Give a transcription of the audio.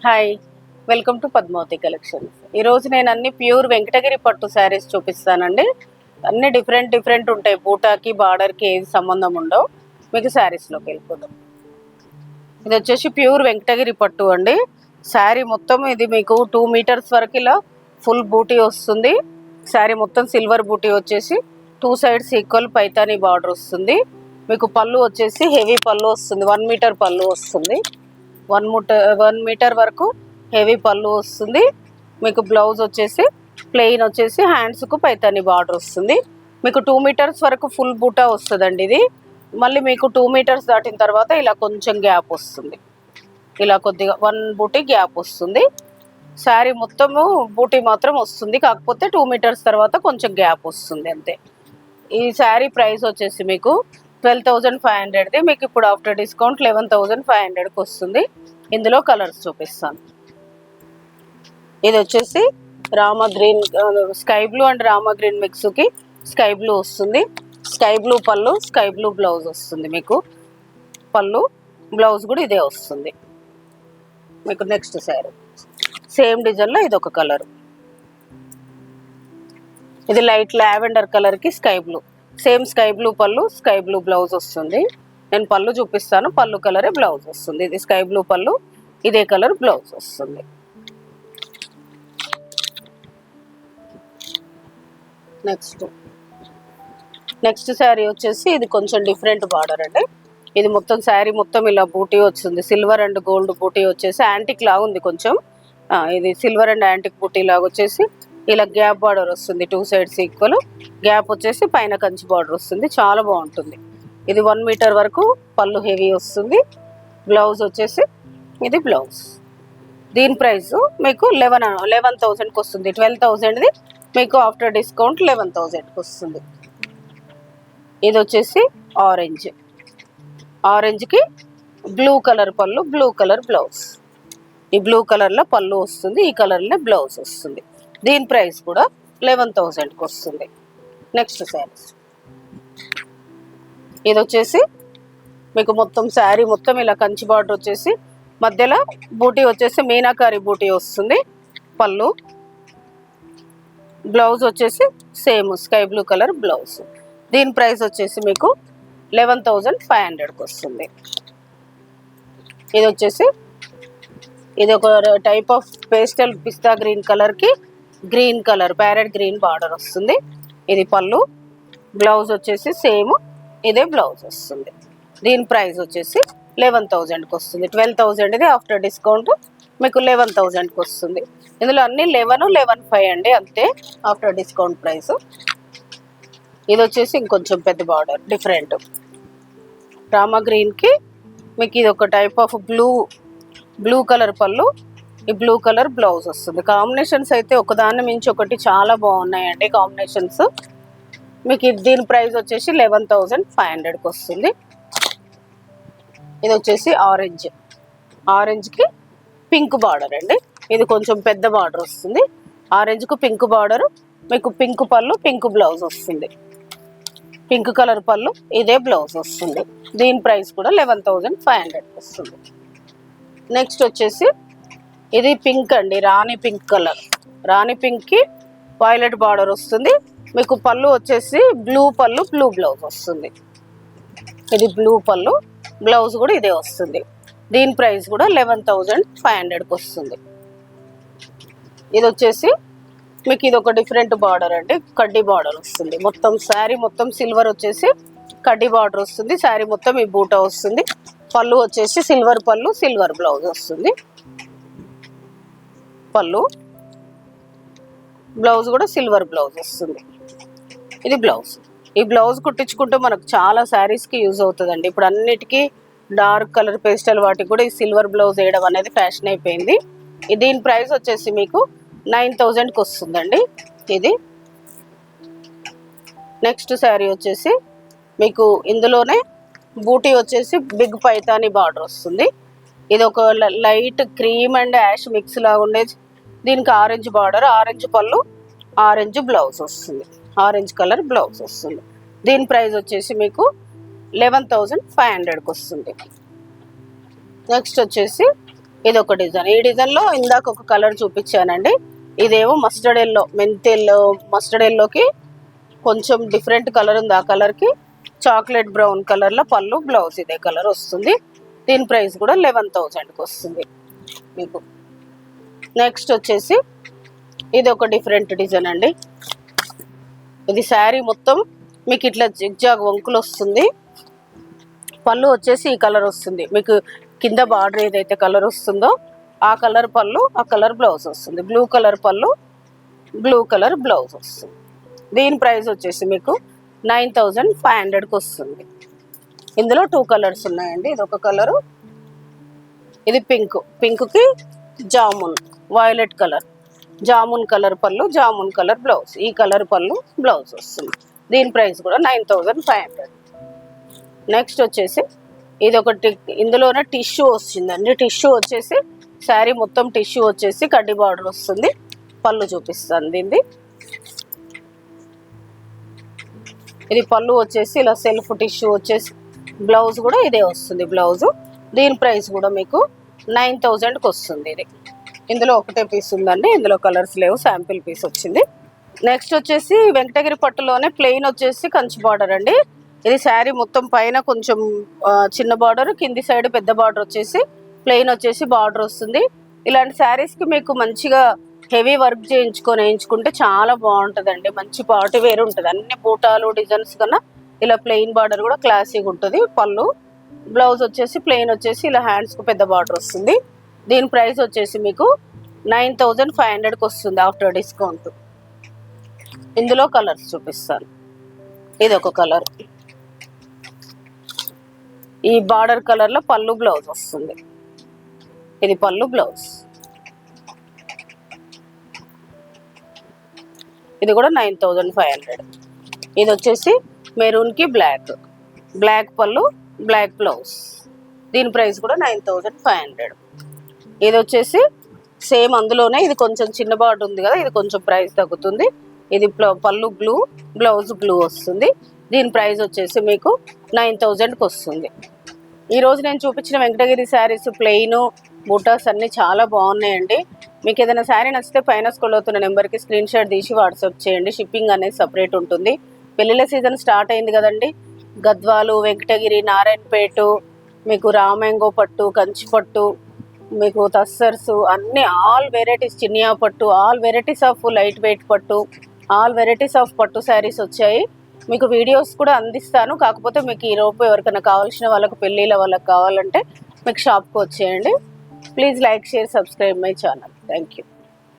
Hi, welcome to Padmavathi collections. ఈరోజు నేను అన్ని ప్యూర్ వెంకటగిరి పట్టు శారీస్ చూపిస్తానండి. అన్ని డిఫరెంట్ ఉంటాయి. బూటాకి బార్డర్కి ఏది సంబంధం ఉండవు. మీకు శారీస్లోకి వెళ్ళిపోదాం. ఇది వచ్చేసి ప్యూర్ వెంకటగిరి పట్టు అండి. శారీ మొత్తం ఇది మీకు 2 మీటర్స్ వరకు ఇలా ఫుల్ బూటీ వస్తుంది. శారీ మొత్తం సిల్వర్ బూటీ వచ్చేసి 2 సైడ్స్ ఈక్వల్ పైతానీ బార్డర్ వస్తుంది. మీకు పళ్ళు వచ్చేసి హెవీ పళ్ళు వస్తుంది. 1 మీటర్ పళ్ళు వస్తుంది. 1 మీటర్ వరకు హెవీ పళ్ళు వస్తుంది. మీకు బ్లౌజ్ వచ్చేసి ప్లెయిన్ వచ్చేసి హ్యాండ్స్కు పైతాని బార్డర్ వస్తుంది. మీకు 2 మీటర్స్ వరకు ఫుల్ బూటా వస్తుందండి. ఇది మళ్ళీ మీకు 2 మీటర్స్ దాటిన తర్వాత ఇలా కొంచెం గ్యాప్ వస్తుంది. ఇలా కొద్దిగా 1 బూటీ గ్యాప్ వస్తుంది. శారీ మొత్తము బూటీ మాత్రం వస్తుంది, కాకపోతే 2 మీటర్స్ తర్వాత కొంచెం గ్యాప్ వస్తుంది అంతే. ఈ శారీ ప్రైస్ వచ్చేసి మీకు 12,500ది. మీకు ఇప్పుడు ఆఫ్టర్ డిస్కౌంట్ 11,500కి వస్తుంది. ఇందులో కలర్స్ చూపిస్తాను. ఇది వచ్చేసి Rama green, sky blue and Rama green మిక్స్కి స్కై బ్లూ వస్తుంది. Sky blue pallu, sky blue blouse వస్తుంది. మీకు పళ్ళు బ్లౌజ్ కూడా ఇదే వస్తుంది. మీకు నెక్స్ట్ శారీ సేమ్ డిజైన్లో ఇది ఒక కలర్. ఇది లైట్ లావెండర్ కలర్కి sky blue, same sky blue pallu, sky blue blouse వస్తుంది. నేను పళ్ళు చూపిస్తాను, పళ్ళు కలరే బ్లౌజ్ వస్తుంది. ఇది స్కై బ్లూ పళ్ళు, ఇదే కలర్ బ్లౌజ్ వస్తుంది. నెక్స్ట్ శారీ వచ్చేసి ఇది కొంచెం డిఫరెంట్ బార్డర్ అండి. ఇది మొత్తం శారీ మొత్తం ఇలా బూటీ వచ్చింది. సిల్వర్ అండ్ గోల్డ్ బూటీ వచ్చేసి యాంటిక్ లాగా ఉంది కొంచెం. ఇది సిల్వర్ అండ్ యాంటిక్ బూటీ లాగా వచ్చేసి ఇలా గ్యాప్ బార్డర్ వస్తుంది. 2 సైడ్స్ ఈక్వల్ గ్యాప్ వచ్చేసి పైన కంచి బార్డర్ వస్తుంది. చాలా బాగుంటుంది. ఇది 1 మీటర్ వరకు పళ్ళు హెవీ వస్తుంది. బ్లౌజ్ వచ్చేసి ఇది బ్లౌజ్. దీని ప్రైస్ మీకు 11,000కి వస్తుంది. 12,000ది మీకు ఆఫ్టర్ డిస్కౌంట్ 11,000కి వస్తుంది. ఇది వచ్చేసి ఆరెంజ్కి బ్లూ కలర్ పళ్ళు, బ్లూ కలర్ బ్లౌజ్. ఈ బ్లూ కలర్లో పళ్ళు వస్తుంది, ఈ కలర్లో బ్లౌజ్ వస్తుంది. దీని ప్రైస్ కూడా 11,000కి వస్తుంది. నెక్స్ట్ శారీస్ ఇది వచ్చేసి మీకు మొత్తం శారీ మొత్తం ఇలా కంచి బార్డర్ వచ్చేసి మధ్యలో బూటీ వచ్చేసి మీనాకారి బూటీ వస్తుంది. పళ్ళు బ్లౌజ్ వచ్చేసి same sky blue colour blouse. దీని ప్రైస్ వచ్చేసి మీకు 11,500కి వస్తుంది. ఇది వచ్చేసి ఇది ఒక type of pastel pista green కలర్కి green colour parrot green border వస్తుంది. ఇది పళ్ళు, బ్లౌజ్ వచ్చేసి సేమ్ ఇదే బ్లౌజ్ వస్తుంది. దీని ప్రైస్ వచ్చేసి 11,000కి వస్తుంది. 12,000ది ఆఫ్టర్ డిస్కౌంట్ మీకు 11,000కి వస్తుంది. ఇందులో అన్ని 11,500 అండి, అంతే ఆఫ్టర్ డిస్కౌంట్ ప్రైస్. ఇది వచ్చేసి ఇంకొంచెం పెద్ద బార్డర్ డిఫరెంట్ రామా గ్రీన్కి మీకు ఇది ఒక టైప్ ఆఫ్ బ్లూ కలర్ పళ్ళు, ఈ బ్లూ కలర్ బ్లౌజ్ వస్తుంది. కాంబినేషన్స్ అయితే ఒకదాన్ని మించి ఒకటి చాలా బాగున్నాయండి కాంబినేషన్స్. మీకు దీని ప్రైస్ వచ్చేసి 11,500కి వస్తుంది. ఇది వచ్చేసి ఆరెంజ్కి పింక్ బార్డర్ అండి. ఇది కొంచెం పెద్ద బార్డర్ వస్తుంది. ఆరెంజ్కు పింక్ బార్డర్, మీకు పింక్ పళ్ళు, పింక్ బ్లౌజ్ వస్తుంది. పింక్ కలర్ పళ్ళు, ఇదే బ్లౌజ్ వస్తుంది. దీని ప్రైస్ కూడా 11,500కి వస్తుంది. నెక్స్ట్ వచ్చేసి ఇది పింక్ అండి, రాణి పింక్ కలర్. రాణి పింక్కి వైలెట్ బార్డర్ వస్తుంది. మీకు పళ్ళు వచ్చేసి బ్లూ పళ్ళు, బ్లూ బ్లౌజ్ వస్తుంది. ఇది బ్లూ పళ్ళు, బ్లౌజ్ కూడా ఇదే వస్తుంది. దీని ప్రైస్ కూడా 11,500కి వస్తుంది. ఇది వచ్చేసి మీకు ఇది ఒక డిఫరెంట్ బార్డర్ అండి, కడ్డీ బార్డర్ వస్తుంది. మొత్తం శారీ మొత్తం సిల్వర్ వచ్చేసి కడ్డీ బార్డర్ వస్తుంది. శారీ మొత్తం ఈ బూటా వస్తుంది. పళ్ళు వచ్చేసి సిల్వర్ పళ్ళు, సిల్వర్ బ్లౌజ్ వస్తుంది. పళ్ళు బ్లౌజ్ కూడా సిల్వర్ బ్లౌజ్ వస్తుంది. ఇది బ్లౌజ్. ఈ బ్లౌజ్ కుట్టించుకుంటే మనకు చాలా శారీస్కి యూజ్ అవుతుందండి. ఇప్పుడు అన్నిటికీ డార్క్ కలర్ పేస్టల్ వాటికి కూడా ఈ సిల్వర్ బ్లౌజ్ వేయడం అనేది ఫ్యాషన్ అయిపోయింది. దీని ప్రైస్ వచ్చేసి మీకు 9,000కి వస్తుందండి. ఇది నెక్స్ట్ శారీ వచ్చేసి మీకు ఇందులోనే బూటీ వచ్చేసి బిగ్ పైతాని బార్డర్ వస్తుంది. ఇది ఒక light cream and ash mix లాగా ఉండేది. దీనికి ఆరెంజ్ బార్డర్, ఆరెంజ్ పళ్ళు, ఆరెంజ్ బ్లౌజ్ వస్తుంది. ఆరెంజ్ కలర్ బ్లౌజ్ వస్తుంది. దీని ప్రైస్ వచ్చేసి మీకు 11,500కి వస్తుంది. నెక్స్ట్ వచ్చేసి ఇది ఒక డిజైన్. ఈ డిజైన్లో ఇందాక ఒక కలర్ చూపించానండి. ఇదేమో మస్టర్డ్ ఎల్లో, మెంతి ఎల్లో, మస్టర్డ్ ఎల్లోకి కొంచెం డిఫరెంట్ కలర్ ఉంది. ఆ కలర్కి చాక్లెట్ బ్రౌన్ కలర్లో పళ్ళు, బ్లౌజ్ ఇదే కలర్ వస్తుంది. దీని ప్రైస్ కూడా 11,000కి వస్తుంది మీకు. నెక్స్ట్ వచ్చేసి ఇది ఒక డిఫరెంట్ డిజైన్ అండి. ఇది శారీ మొత్తం మీకు ఇట్లా జిగ్జాగ్ వంకులు వస్తుంది. పళ్ళు వచ్చేసి ఈ కలర్ వస్తుంది. మీకు కింద బార్డర్ ఏదైతే కలర్ వస్తుందో ఆ కలర్ పళ్ళు, ఆ కలర్ బ్లౌజ్ వస్తుంది. బ్లూ కలర్ పళ్ళు, బ్లూ కలర్ బ్లౌజ్ వస్తుంది. దీని ప్రైస్ వచ్చేసి మీకు 9,500కి వస్తుంది. ఇందులో 2 కలర్స్ ఉన్నాయండి. ఇది ఒక కలరు, ఇది పింక్. పింక్కి jamun, violet colour, jamun colour pallu, jamun colour blouse. ఈ కలర్ పళ్ళు, బ్లౌజ్ వస్తుంది. దీని ప్రైస్ కూడా 9,500. నెక్స్ట్ వచ్చేసి ఇది ఒకటి, ఇందులోనే టిష్యూ వచ్చిందండి. టిష్యూ వచ్చేసి శారీ మొత్తం టిష్యూ వచ్చేసి కడ్డీ బార్డర్ వస్తుంది. పళ్ళు చూపిస్తాను దీన్ని. ఇది పళ్ళు వచ్చేసి ఇలా సెల్ఫ్ టిష్యూ వచ్చేసి, బ్లౌజ్ కూడా ఇదే వస్తుంది బ్లౌజు. దీని ప్రైస్ కూడా మీకు 9,000కి వస్తుంది. ఇది ఇందులో ఒకటే పీస్ ఉందండి, ఇందులో కలర్స్ లేవు, శాంపిల్ పీస్ వచ్చింది. నెక్స్ట్ వచ్చేసి వెంకటగిరి పట్టులోనే ప్లెయిన్ వచ్చేసి కంచి బార్డర్ అండి. ఇది శారీ మొత్తం పైన కొంచెం చిన్న బార్డర్, కింది సైడ్ పెద్ద బార్డర్ వచ్చేసి ప్లెయిన్ వచ్చేసి బార్డర్ వస్తుంది. ఇలాంటి శారీస్కి మీకు మంచిగా హెవీ వర్క్ వేయించుకుంటే చాలా బాగుంటుందండి. మంచి పార్టీ వేర్ ఉంటుంది. అన్ని బూటాలు డిజైన్స్ కన్నా ఇలా ప్లెయిన్ బార్డర్ కూడా క్లాసీగా ఉంటుంది. పళ్ళు, బ్లౌజ్ వచ్చేసి ప్లెయిన్ వచ్చేసి ఇలా హ్యాండ్స్కు పెద్ద బార్డర్ వస్తుంది. దీని ప్రైస్ వచ్చేసి మీకు 9,500కి వస్తుంది ఆఫ్టర్ డిస్కౌంట్. ఇందులో కలర్స్ చూపిస్తాను. ఇది ఒక కలర్, ఈ బార్డర్ కలర్లో పళ్ళు బ్లౌజ్ వస్తుంది. ఇది పళ్ళు బ్లౌజ్. ఇది కూడా 9,500. ఇది వచ్చేసి మెరూన్కి బ్లాక్, బ్లాక్ పళ్ళు, బ్లాక్ బ్లౌజ్. దీని ప్రైస్ కూడా 9,500. ఇది వచ్చేసి సేమ్ అందులోనే, ఇది కొంచెం చిన్న బార్డర్ ఉంది కదా, ఇది కొంచెం ప్రైస్ తగ్గుతుంది. ఇది పళ్ళు బ్లూ, బ్లౌజ్ బ్లూ వస్తుంది. దీని ప్రైస్ వచ్చేసి మీకు 9,000కి వస్తుంది. ఈరోజు నేను చూపించిన వెంకటగిరి శారీస్ ప్లెయిన్ బూటాస్ అన్నీ చాలా బాగున్నాయండి. మీకు ఏదైనా శారీ నచ్చితే పైన స్క్రోల్ అవుతున్న నెంబర్కి స్క్రీన్ షాట్ తీసి వాట్సాప్ చేయండి. షిప్పింగ్ అనేది సపరేట్ ఉంటుంది. పెళ్ళిళ్ళ సీజన్ స్టార్ట్ అయింది కదండి. గద్వాలు, వెంకటగిరి, నారాయణపేట, మీకు రామాంగో పట్టు, కంచి పట్టు, మీకు తస్సర్స్ అన్ని ఆల్ వెరైటీస్, చినియా పట్టు, all varieties of light weight పట్టు, ఆల్ వెరైటీస్ ఆఫ్ పట్టు శారీస్ వచ్చాయి. మీకు వీడియోస్ కూడా అందిస్తాను. కాకపోతే మీకు ఈరోజు ఎవరికైనా కావాల్సిన వాళ్ళకు, పెళ్ళిళ్ళ వాళ్ళకి కావాలంటే మీకు షాప్కి వచ్చేయండి. Please like, share, subscribe my channel. Thank you.